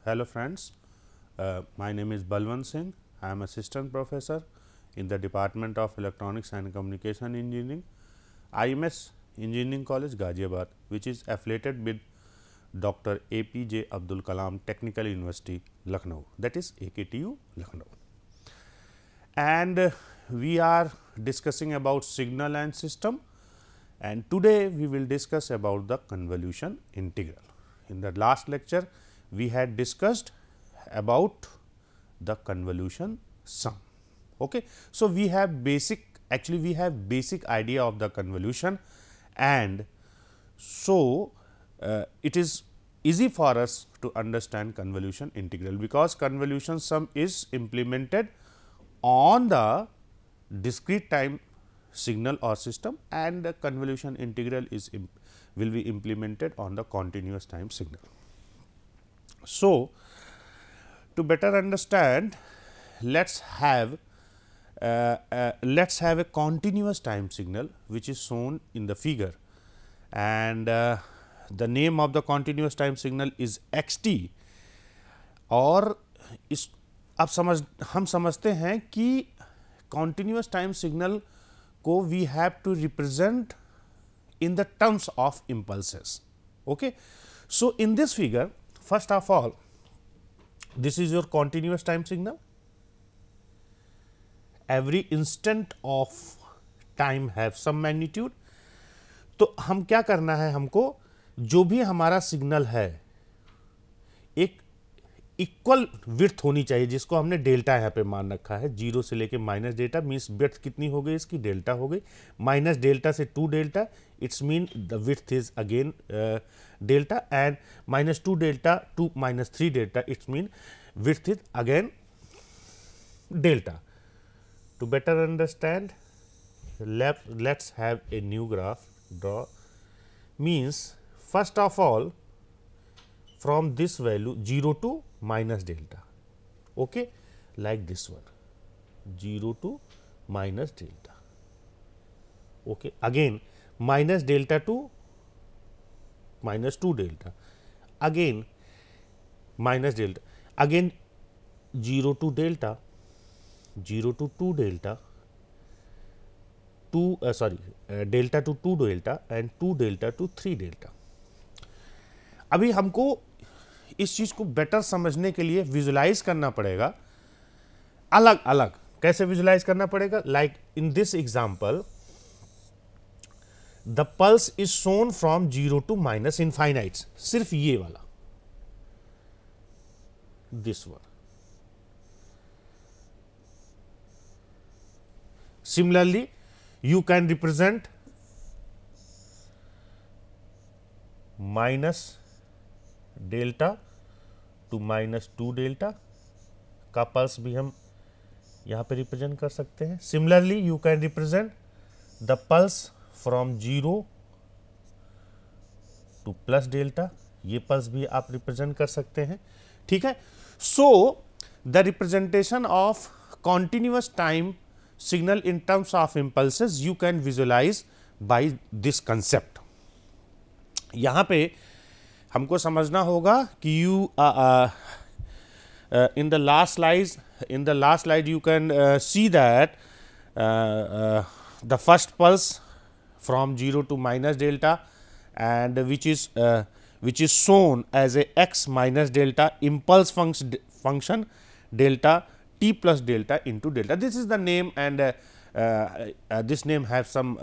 Hello friends, my name is Balwant Singh. I am assistant professor in the Department of Electronics and Communication Engineering, IMS Engineering College, Ghaziabad, which is affiliated with Dr. APJ Abdul Kalam Technical University, Lucknow, that is AKTU, Lucknow. And we are discussing about signal and system, and today we will discuss about the convolution integral. In the last lecture, we had discussed about the convolution sum. Okay. So, we have basic idea of the convolution, and so it is easy for us to understand convolution integral, because convolution sum is implemented on the discrete time signal or system, and the convolution integral will be implemented on the continuous time signal. So, to better understand, let's have a continuous time signal which is shown in the figure, and the name of the continuous time signal is x t. और इस अब हम समझते हैं कि continuous time signal को we have to represent in the terms of impulses. Okay. So, in this figure, first of all, this is your continuous time signal. Every instant of time have some magnitude. तो हम क्या करना है, हमको जो भी हमारा सिग्नल है एक इक्वल विड्थ होनी चाहिए, जिसको हमने डेल्टा यहाँ पे मान रखा है, जीरो से लेके माइनस डेल्टा, मीन्स विड्थ कितनी हो गई इसकी, डेल्टा हो गई, माइनस डेल्टा से 2 delta, it's mean the width is again delta, and minus 2 delta to minus 3 delta, it's mean width is again delta. To better understand, let's have a new graph draw. Means first of all, from this value 0 to minus delta, okay, like this one, 0 to minus delta, okay, again minus delta to minus 2 delta, again minus delta, again 0 to delta, 0 to 2 delta, delta to 2 delta and 2 delta to 3 delta. अभी हमको इस चीज़ को better समझने के लिए visualise करना पड़ेगा, अलग अलग कैसे विजुलाइज करना पड़ेगा. Like in this example, the pulse is shown from 0 to minus infinites, सिर्फ ये वाला, this one. Similarly, you can represent minus delta to minus 2 delta का पल्स भी हम यहाँ पे रिप्रेजेंट कर सकते हैं. Similarly, you can represent the pulse from 0 to plus delta, ये पल्स भी आप रिप्रेजेंट कर सकते हैं. ठीक है. So, the representation of continuous time signal in terms of impulses you can visualize by this concept. यहाँ पे हमको समझना होगा कि you in the last slide you can see that the first pulse from 0 to minus delta, and which is shown as a x minus delta impulse function delta t plus delta into delta. This is the name, and this name have some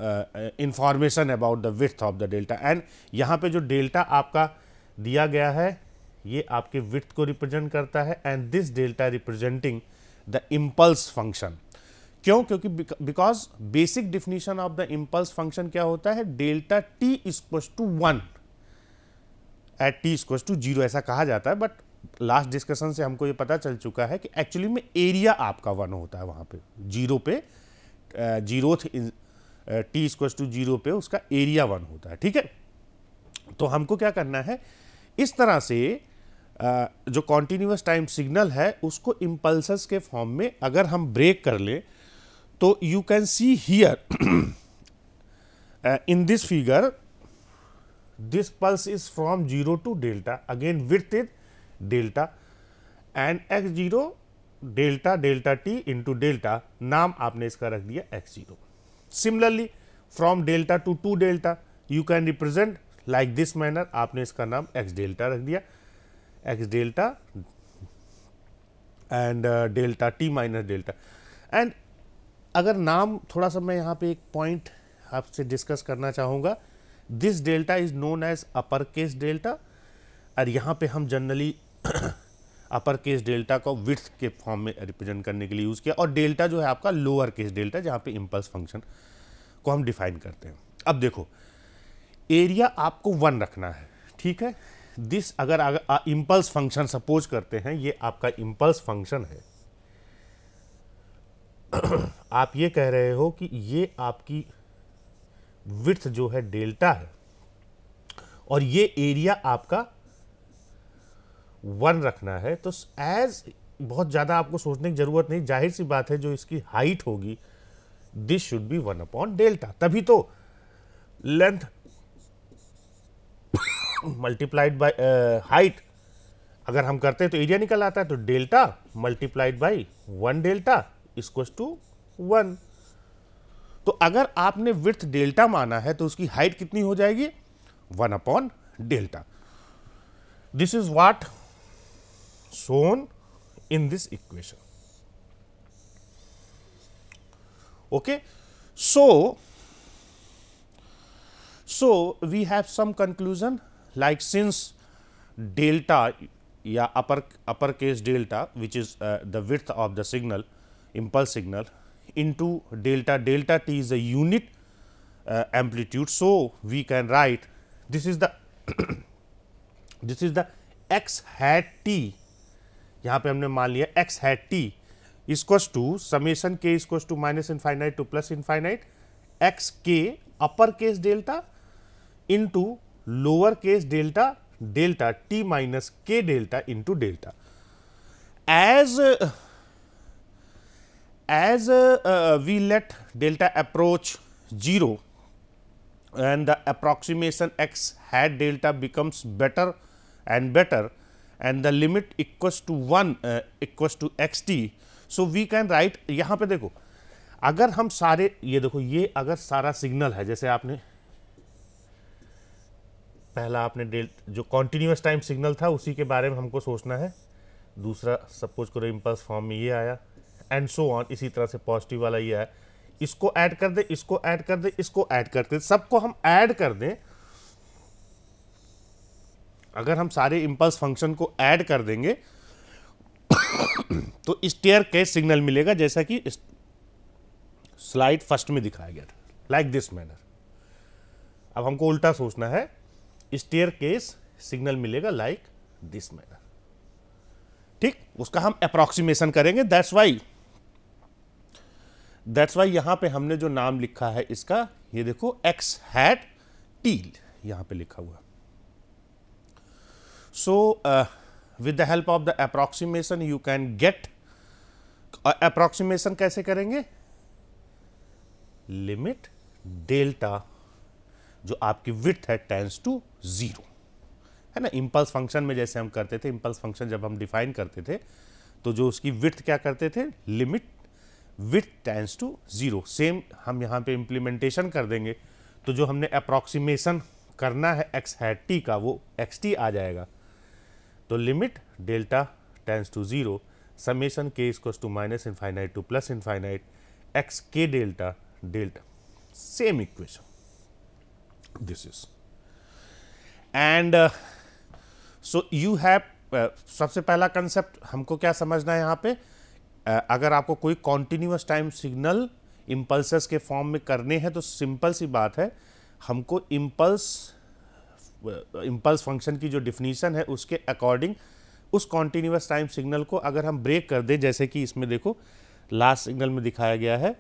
information about the width of the delta, and यहाँ पे जो delta आपका दिया गया है ये आपके width को रिप्रेजेंट करता है, and this delta representing the impulse function. क्यों? क्योंकि because basic definition of the impulse function क्या होता है, delta T equals to 1 at T equals to 0 ऐसा कहा जाता है. बट लास्ट डिस्कशन से हमको ये पता चल चुका है कि एक्चुअली में एरिया आपका 1 होता है, वहाँ पे 0 पे जीरोथ टी इक्वल्स टू 0 पे उसका एरिया 1 होता है. ठीक है. तो हमको क्या करना है, इस तरह से जो कॉन्टिन्यूस टाइम सिग्नल है उसको इम्पल्सेस के फॉर्म में अगर हम ब्रेक कर ले, तो you can see here in this figure, this pulse is from 0 to delta, again width is delta, and x0 delta delta T into delta, नाम आपने इसका रख दिया x0। Similarly from delta two delta U can represent like this manner, आपने इसका नाम x delta रख दिया, x delta and delta T minus delta. And अगर नाम थोड़ा सा मैं यहाँ पे एक पॉइंट आपसे डिस्कस करना चाहूँगा, this delta is known as upper case delta, और यहाँ पे हम जनरली अपर केस डेल्टा को विड्थ के फॉर्म में रिप्रेजेंट करने के लिए यूज़ किया, और डेल्टा जो है आपका लोअर केस डेल्टा, जहाँ पे इम्पल्स फंक्शन को हम डिफाइन करते हैं। अब देखो एरिया आपको 1 रखना है, ठीक है। दिस अगर इम्पल्स फंक्शन सपोज करते हैं, ये आपका इम्पल्स फंक्शन है, आप ये कह रहे हो कि ये आपकी विड्थ जो है डेल्टा है और ये एरिया आपका 1 रखना है, तो एज बहुत ज़्यादा आपको सोचने की ज़रूरत नहीं, जाहिर सी बात है जो इसकी हाइट होगी दिस शुड बी 1 डेल्टा, तभी तो लेंथ मल्टीप्लाइड बाय हाइट अगर हम करते हैं तो एरिया निकल आता है, तो delta multiplied by 1 delta equals to 1। तो अगर आपने विड्थ डेल्टा माना है तो उसकी हाइट कितनी हो जाएगी 1 delta. This is what shown in this equation. Okay, so we have some conclusion, like since delta या upper case delta, which is the width of the signal, impulse signal, into delta t is a unit amplitude, so we can write this is the this is the x hat t, यहाँ पे हमने मान लिया x hat t equals to summation k equals to minus infinite to plus infinite x k upper case delta into lower case delta delta t minus k delta into delta. as we let delta approach 0 and the approximation x hat delta becomes better and better, and the limit equals to 1 equals to xt, so we can write, यहाँ पे देखो अगर हम सारे ये देखो ये अगर सारा सिग्नल है, जैसे आपने पहला आपने जो कॉन्टिन्यूस टाइम सिग्नल था उसी के बारे में हमको सोचना है, दूसरा सपोज करो इम्पल्स फॉर्म में ये आया एंड सो ऑन, इसी तरह से पॉजिटिव वाला ये आया, इसको ऐड कर दे, इसको ऐड कर दे, इसको ऐड कर दे, सबको हम ऐड कर दें, अगर हम सारे इम्पल्स फंक्शन को ऐड कर देंगे तो स्टेयर केस सिग्नल मिलेगा, जैसा कि स्लाइड फर्स्ट में दिखाया गया था, लाइक दिस मैनर। अब हमको उल्टा सोचना है, स्टेयर केस सिग्नल मिलेगा लाइक दिस मैनर, ठीक, उसका हम अप्रॉक्सीमेशन करेंगे। दैट्स वाई यहां पे हमने जो नाम लिखा है इसका, ये देखो x hat t यहां पे लिखा हुआ। So with the help of the approximation you can get approximation कैसे करेंगे, लिमिट डेल्टा जो आपकी विड्थ है टेंड्स टू 0, है ना। इम्पल्स फंक्शन में जैसे हम करते थे, इम्पल्स फंक्शन जब हम डिफाइन करते थे तो जो उसकी विड्थ क्या करते थे, limit width tends to 0, same हम यहाँ पे इम्प्लीमेंटेशन कर देंगे, तो जो हमने अप्रॉक्सीमेशन करना है x hat t का वो xt आ जाएगा, तो limit delta tends to 0 summation k equals to minus infinite to plus infinite x k delta delta, same equation this is. And so you have, सबसे पहला कंसेप्ट हमको क्या समझना है यहाँ पे, अगर आपको कोई कॉन्टिन्यूस टाइम सिग्नल इम्पल्सेस के फॉर्म में करने हैं तो सिंपल सी बात है, हमको इम्पल्स फंक्शन की जो डिफिनीशन है उसके अकॉर्डिंग उस कॉन्टिन्यूस टाइम सिग्नल को अगर हम ब्रेक कर दें, जैसे कि इसमें देखो लास्ट सिग्नल में दिखाया गया है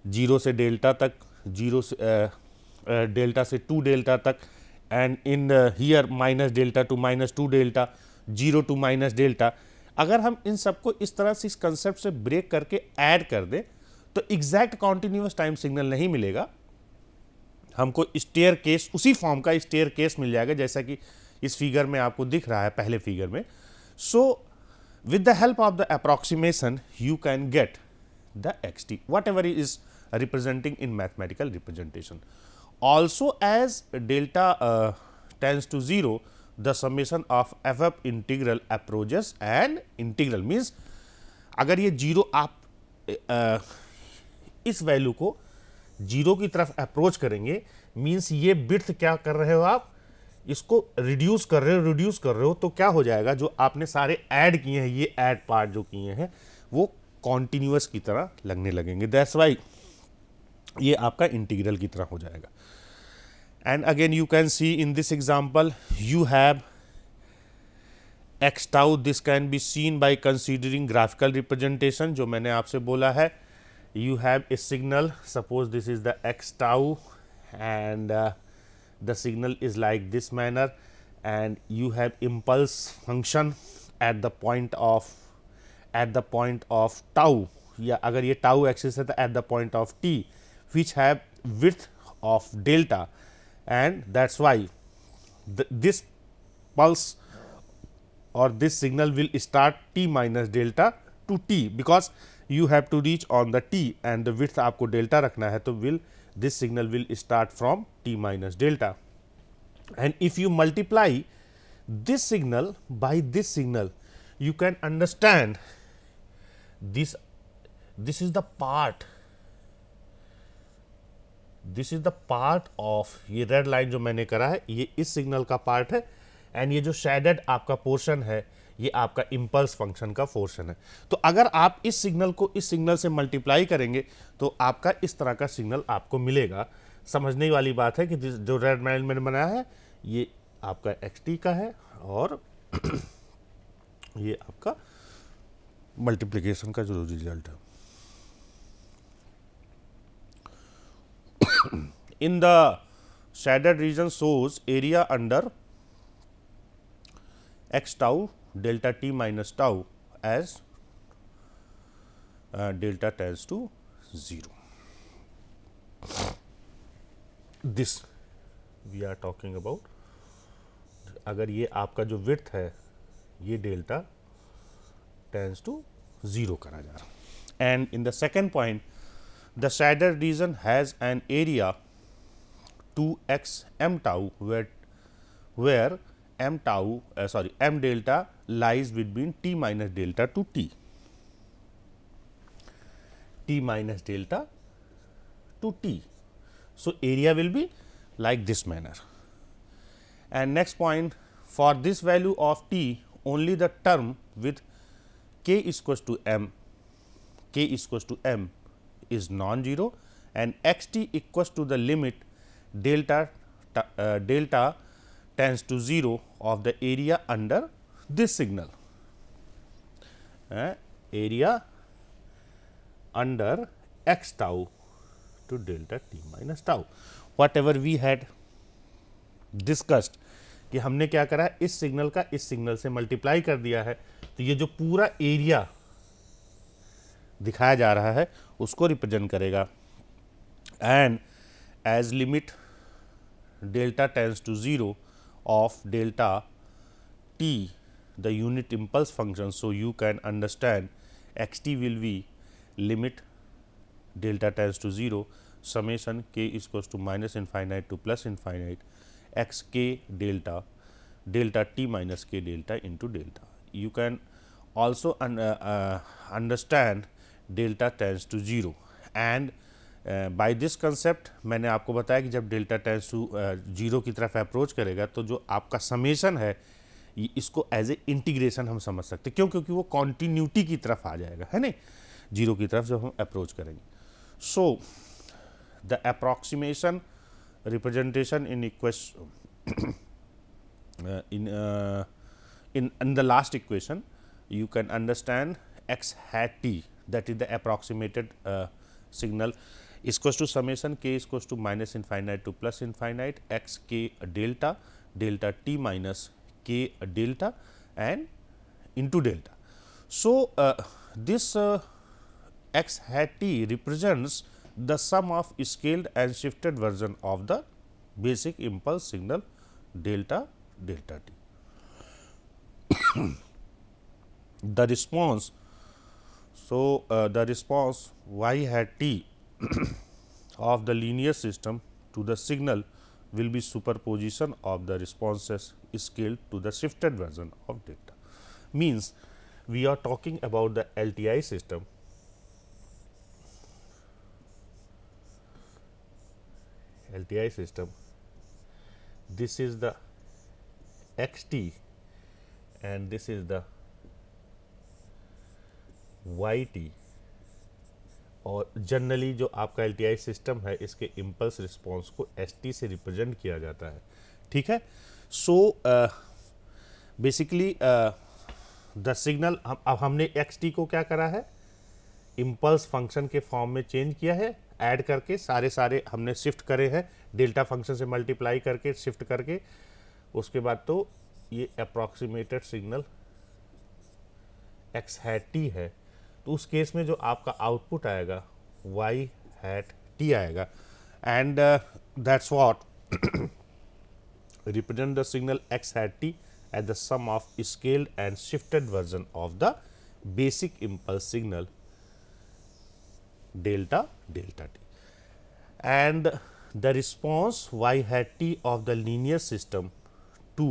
0 से डेल्टा तक, 0 से डेल्टा से 2 डेल्टा तक, and in here minus delta to minus 2 delta, 0 to minus delta, अगर हम इन सबको इस तरह से इस कंसेप्ट से ब्रेक करके ऐड कर दें तो एग्जैक्ट कॉन्टिन्यूस टाइम सिग्नल नहीं मिलेगा, हमको स्टेयर केस, उसी फॉर्म का स्टेयर केस मिल जाएगा जैसा कि इस फिगर में आपको दिख रहा है, पहले फिगर में। सो With the help of the approximation, you can get the xt, whatever is representing in mathematical representation. Also, as delta tends to 0, the summation of f integral approaches and integral means अगर ये 0 आप इस value को 0 की तरफ approach करेंगे, means ये width क्या कर रहे हो, आप इसको रिड्यूस कर रहे हो, तो क्या हो जाएगा, जो आपने सारे ऐड किए हैं, ये ऐड पार्ट जो किए हैं वो कॉन्टिन्यूअस की तरह लगने लगेंगे. दैट्स वाई ये आपका इंटीग्रल की तरह हो जाएगा. And again you can see in this example you have x tau. This can be seen by considering graphical representation, जो मैंने आपसे बोला है. You have a signal, suppose this is the x tau and the signal is like this manner, and you have impulse function at the point of tau, या अगर ये tau axis है तो at the point of t, which have width of delta, and that's why this pulse or this signal will start t minus delta to t, because you have to reach on the t and the width आपको delta रखना है, तो this signal will start from t minus delta. And if you multiply this signal by this signal, you can understand this is the part, of ये red line जो मैंने करा है, ये इस सिग्नल का पार्ट है, एंड ये जो शेडेड आपका पोर्शन है, ये आपका इम्पल्स फंक्शन का पोर्शन है. तो अगर आप इस सिग्नल को इस सिग्नल से मल्टीप्लाई करेंगे तो आपका इस तरह का सिग्नल आपको मिलेगा. समझने वाली बात है कि जो रेड लाइन मैंने बनाया है ये आपका xt का है, और ये आपका मल्टीप्लिकेशन का जो रिजल्ट है. In the shaded region shows area under x tau delta t minus tau as delta tends to 0. This we are talking about. अगर ये आपका जो width है ये delta tends to 0 करा जा रहा. And in the second point, the shaded region has an area 2x m tau where m delta lies between t minus delta to t minus delta to t. So, area will be like this manner. And next point, for this value of t, only the term with k is equals to m is non-zero, and xt equals to the limit delta tends to 0 of the area under this signal. Area under x tau to delta t minus tau. Whatever we had discussed कि हमने क्या करा है, इस signal का इस signal से multiply कर दिया है, तो ये जो पूरा एरिया दिखाया जा रहा है उसको रिप्रेजेंट करेगा. And as limit delta tends to 0 of delta t, the unit impulse function. So, you can understand xt will be limit delta tends to 0 summation k is equals to minus infinite to plus infinite x k delta t minus k delta into delta. You can also understand delta tends to 0, and by this concept मैंने आपको बताया कि जब delta tends to 0 की तरफ approach करेगा तो जो आपका समेशन है इसको एज ए इंटीग्रेशन हम समझ सकते हैं. क्यों? क्योंकि वो कॉन्टिन्यूटी की तरफ आ जाएगा, है नहीं, 0 की तरफ जब हम अप्रोच करेंगे. So the approximation representation in equation in the last equation you can understand x hat t, that is the approximated signal is equals to summation k is equals to minus infinite to plus infinite x k delta t minus k delta and into delta. So, this x hat t represents the sum of scaled and shifted version of the basic impulse signal delta t. the response. So, the response y hat t of the linear system to the signal will be superposition of the responses scaled to the shifted version of delta. Means we are talking about the LTI system. LTI system, this is the xt and this is the yt, और generally जो आपका LTI system है इसके impulse response को ST से represent किया जाता है, ठीक है. सो बेसिकली द सिग्नल, अब हमने xt को क्या करा है, इम्पल्स फंक्शन के फॉर्म में चेंज किया है, ऐड करके सारे हमने शिफ्ट करे हैं, डेल्टा फंक्शन से मल्टीप्लाई करके शिफ्ट करके. उसके बाद तो ये approximated signal x hat t है, तो उस केस में जो आपका आउटपुट आएगा y हैट t आएगा. And that's what represent the signal x hat t as the sum of scaled and shifted version of the basic impulse signal delta delta t, and the response y hat t of the linear system to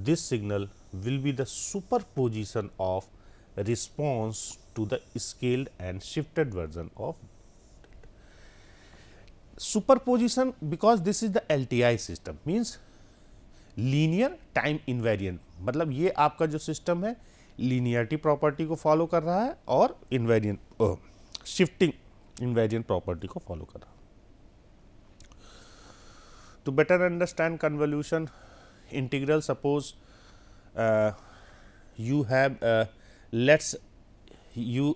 this signal will be the superposition of response to the scaled and shifted version of superposition, because this is the LTI system, means linear time invariant. मतलब ये आपका जो system है linearity property को follow कर रहा है और इन्वेरिएंट शिफ्टिंग इन्वेरिएंट प्रॉपर्टी को फॉलो कर रहा है. To better understand convolution integral, suppose you have let's you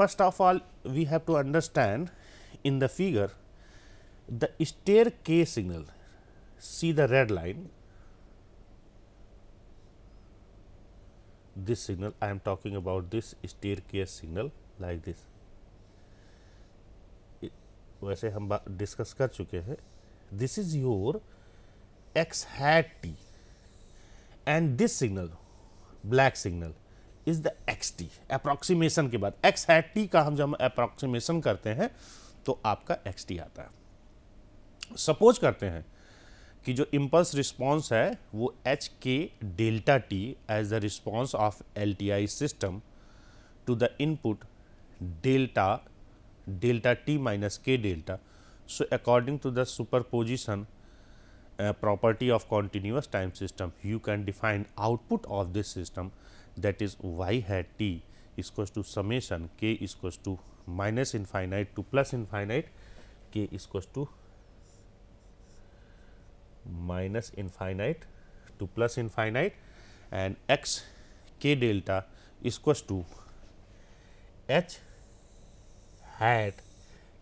first of all we have to understand in the figure the staircase signal. See the red line, this signal I am talking about, this staircase signal like this. वैसे हम discuss कर चुके हैं. This is your x hat t and this signal black signal is the xt. Approximation के बाद x hat t का हम जब अप्रोक्सीमेशन करते हैं तो आपका xt आता है. सपोज करते हैं कि जो इम्पल्स रिस्पॉन्स है वो H K delta T as the response of LTI system to the input delta T minus K delta. So according to the superposition property of continuous time system, you can define output of this system, that is y hat t equals to summation k equals to minus infinite to plus infinite, k equals to minus infinite to plus infinite, and x k delta equals to h hat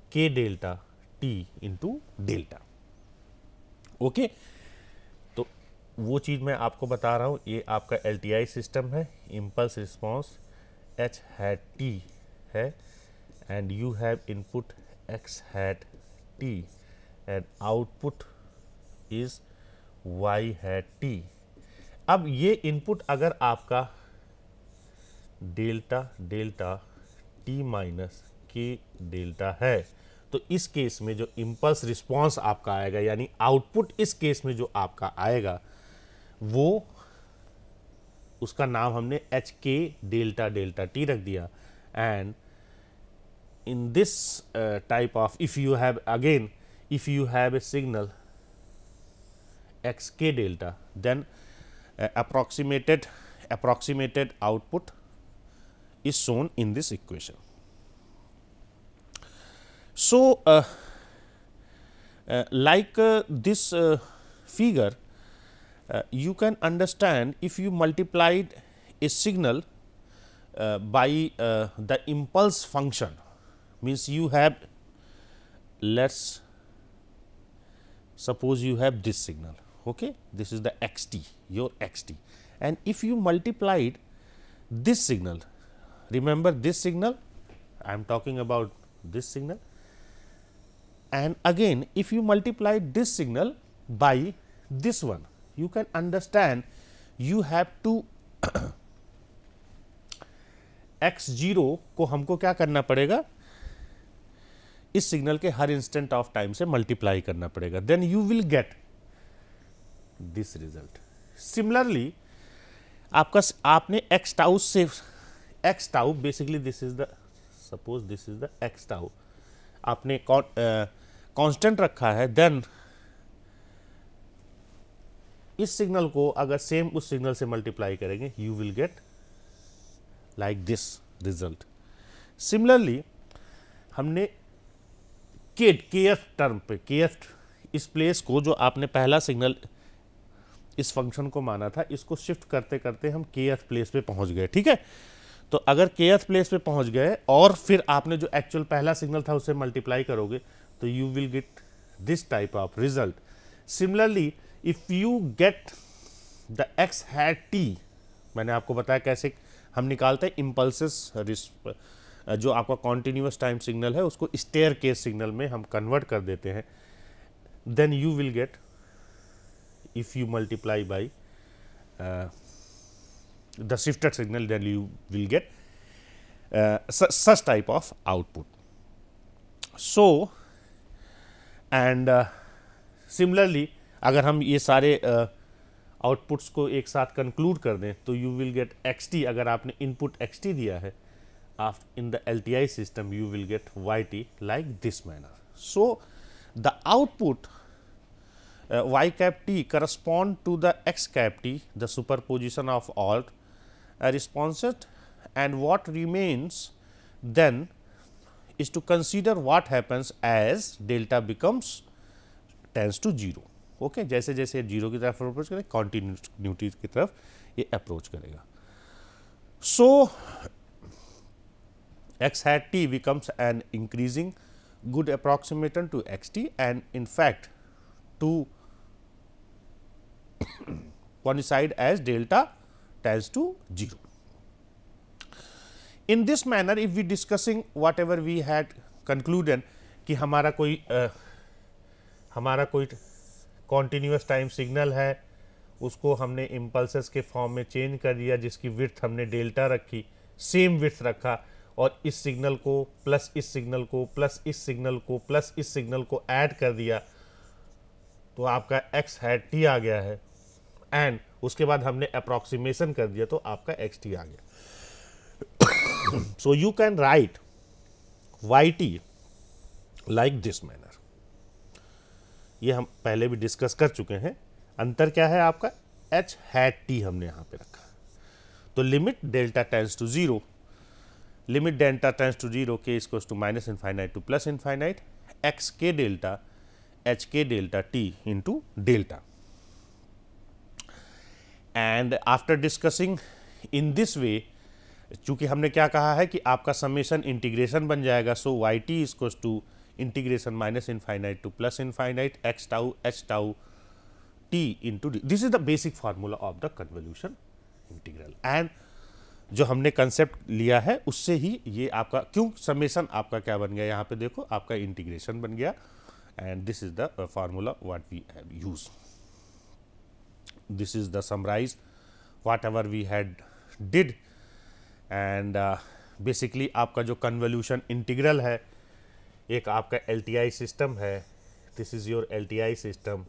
k delta t into delta. Okay तो वो चीज़ मैं आपको बता रहा हूँ. ये आपका LTI system है, impulse response h hat t है and you have input x hat t and output is y hat t. अब ये इनपुट अगर आपका delta delta t minus K delta है तो इस केस में जो इम्पल्स रिस्पॉन्स आपका आएगा, यानी आउटपुट इस केस में जो आपका आएगा वो उसका नाम हमने H K delta delta T रख दिया. And in this type of if you have again if you have a signal X K delta, then approximated output is shown in this equation. So, like this figure, you can understand if you multiplied a signal by the impulse function, means you have, let's suppose you have this signal, okay, this is the xt, your xt, and if you multiplied this signal, remember this signal, I am talking about this signal, and again if you multiply this signal by this one, you can understand you have to x0 को हमको क्या करना पड़ेगा, इस signal के हर instant of time से multiply करना पड़ेगा, then you will get this result. Similarly आपने x टाउ से x tau, basically this is the, suppose this is the x tau, आपने कांस्टेंट रखा है, देन इस सिग्नल को अगर सेम उस सिग्नल से मल्टीप्लाई करेंगे, you will get like this result. Similarly हमने kth टर्म पे, kth इस प्लेस को, जो आपने पहला सिग्नल इस फंक्शन को माना था, इसको शिफ्ट करते करते हम kth प्लेस पे पहुंच गए, ठीक है। तो अगर kth प्लेस पे पहुंच गए और फिर आपने जो एक्चुअल पहला सिग्नल था उससे मल्टीप्लाई करोगे, तो you will get this type of result. Similarly if you get the x hat t, मैंने आपको बताया कैसे हम निकालते हैं इम्पल्सेस, जो आपका कॉन्टिन्यूस टाइम सिग्नल है उसको स्टेयर केस सिग्नल में हम कन्वर्ट कर देते हैं, then you will get, if you multiply by the shifted signal, then you will get such type of output. So and similarly अगर हम ये सारे आउटपुट्स को एक साथ कंक्लूड कर दें, तो यू विल गेट xt, अगर आपने इनपुट xt दिया है in the LTI system, you will get yt like this manner. So the output y cap t correspond to the x cap t, the superposition of all responses, and what remains then is to consider what happens as delta becomes tends to 0. Okay, जैसे जैसे 0 की तरफ approach करें, continuity की तरफ ये approach करेगा। सो x hat t becomes an increasing good approximation to xt, and in fact to coincide as delta tends to 0. In this manner, if we discussing whatever we had concluded कि हमारा कोई continuous time signal है, उसको हमने impulses के form में change कर दिया, जिसकी विड्थ हमने डेल्टा रखी, सेम विड्थ रखा, और इस सिग्नल को प्लस इस सिग्नल को प्लस इस सिग्नल को प्लस इस सिग्नल को ऐड कर दिया, तो आपका x हैट t आ गया है, एंड उसके बाद हमने अप्रॉक्सीमेशन कर दिया तो आपका xt आ गया। So you can write yt like this manner. ये हम पहले भी डिस्कस कर चुके हैं। अंतर क्या है, आपका h हैट t हमने यहाँ पे रखा, तो limit delta tends to 0, limit delta tends to 0 k equals to minus infinite to plus infinite x k delta h k delta t into delta. And after discussing in this way, चूंकि हमने क्या कहा है कि आपका summation integration बन जाएगा, so Y T equals to integration minus infinite to plus infinite x tau h tau t into, this is the basic formula of the convolution integral. And जो हमने कंसेप्ट लिया है उससे ही ये आपका, क्यों समेशन आपका क्या बन गया, यहाँ पे देखो आपका इंटीग्रेशन बन गया, and this is the formula what we have use. This is the summarise whatever we had did, and basically आपका जो कन्वोल्यूशन इंटीग्रल है, एक आपका LTI सिस्टम है, this is your LTI system,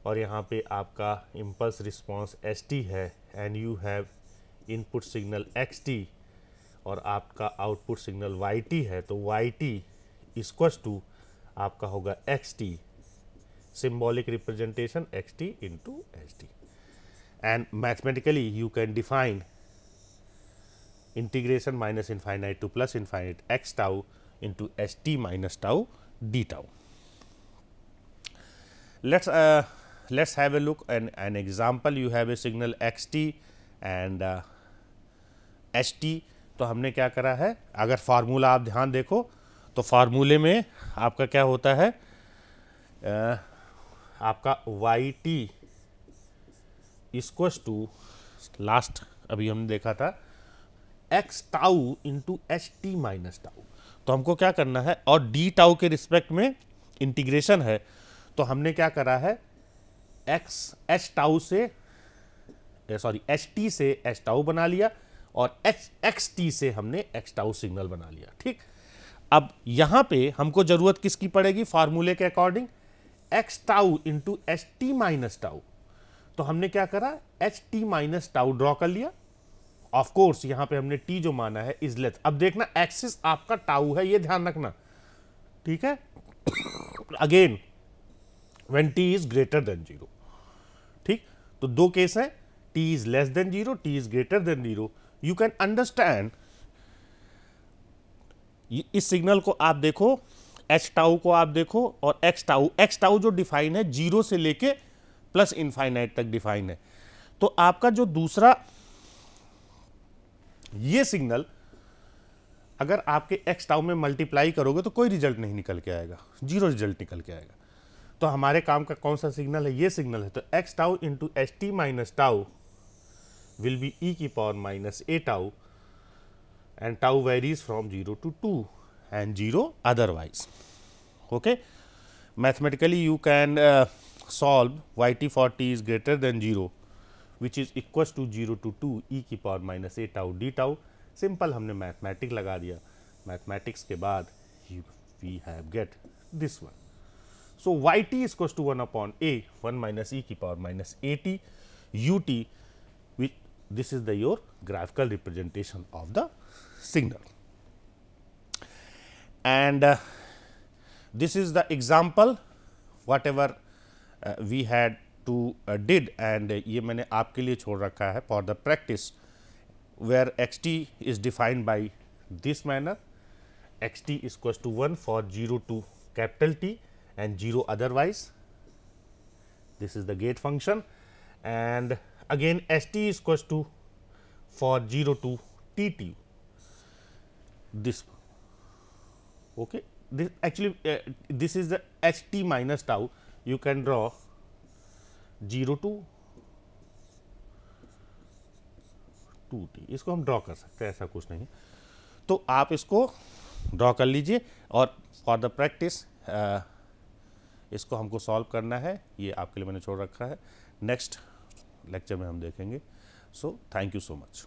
और यहाँ पे आपका इम्पल्स रिस्पॉन्स ST है, and you have input signal xt और आपका आउटपुट सिग्नल yt है, तो yt इक्वल्स टू आपका होगा xt, symbolic representation xt into st, and mathematically you can define integration minus infinite to plus infinite x tau into st minus tau d tau. Let's have a look an example. You have a signal xt and ht। तो हमने क्या करा है, अगर formula आप ध्यान देखो तो फार्मूले में आपका क्या होता है, आपका yt इक्वल्स टू, लास्ट अभी हमने देखा था x tau into ht minus tau. तो हमको क्या करना है, और d टाउ के रिस्पेक्ट में इंटीग्रेशन है, तो हमने क्या करा है, h टाउ से सॉरी एच टी से एच टाउ बना लिया और एच एक्स टी से हमने एक्स टाउ सिग्नल बना लिया। ठीक, अब यहां पे हमको जरूरत किसकी पड़ेगी फार्मूले के according, x tau into H T minus tau. तो हमने क्या करा, H T minus tau draw कर लिया। ऑफ कोर्स यहां पे हमने टी जो माना है इज लेस। अब देखना एक्सिस आपका टाउ है, ये ध्यान रखना, ठीक है। Again when T is greater than 0, ठीक। तो दो केस है, T is less than 0, T is greater than 0। You can understand, इस सिग्नल को आप देखो, एच टाउ को आप देखो और एक्स टाउ जो डिफाइन है 0 से लेके प्लस इनफाइनाइट तक डिफाइन है। तो आपका जो दूसरा ये सिग्नल अगर आपके एक्स टाउ में मल्टीप्लाई करोगे तो कोई रिजल्ट नहीं निकल के आएगा, 0 रिजल्ट निकल के आएगा। तो हमारे काम का कौन सा सिग्नल है, ये सिग्नल है। तो X tau into H T minus tau will be E की power minus A tau and tau varies from 0 to 2 and 0 otherwise. Okay, mathematically you can solve yt for t is greater than 0 which is equals to 0 to 2 e की power minus ए tau d tau. Simple हमने mathematics लगा दिया, mathematics के बाद we have get this one. So yt is equals to 1 upon a 1 minus e की power minus A T ut, which this is the your graphical representation of the signal. And this is the example whatever we had to did, and ये मैंने आपके लिए छोड़ रखा है for the practice, where xt is defined by this manner, xt is equals to 1 for 0 to capital T and 0 otherwise. This is the gate function, and again st is equals to for 0 to tt, this, okay. This actually this is the ht minus tau. You can draw 0 to 2t, इसको हम draw कर सकते हैं, ऐसा कुछ नहीं। तो आप इसको ड्रॉ कर लीजिए और फॉर द प्रैक्टिस इसको हमको सॉल्व करना है, ये आपके लिए मैंने छोड़ रखा है। नेक्स्ट लेक्चर में हम देखेंगे। So thank you so much.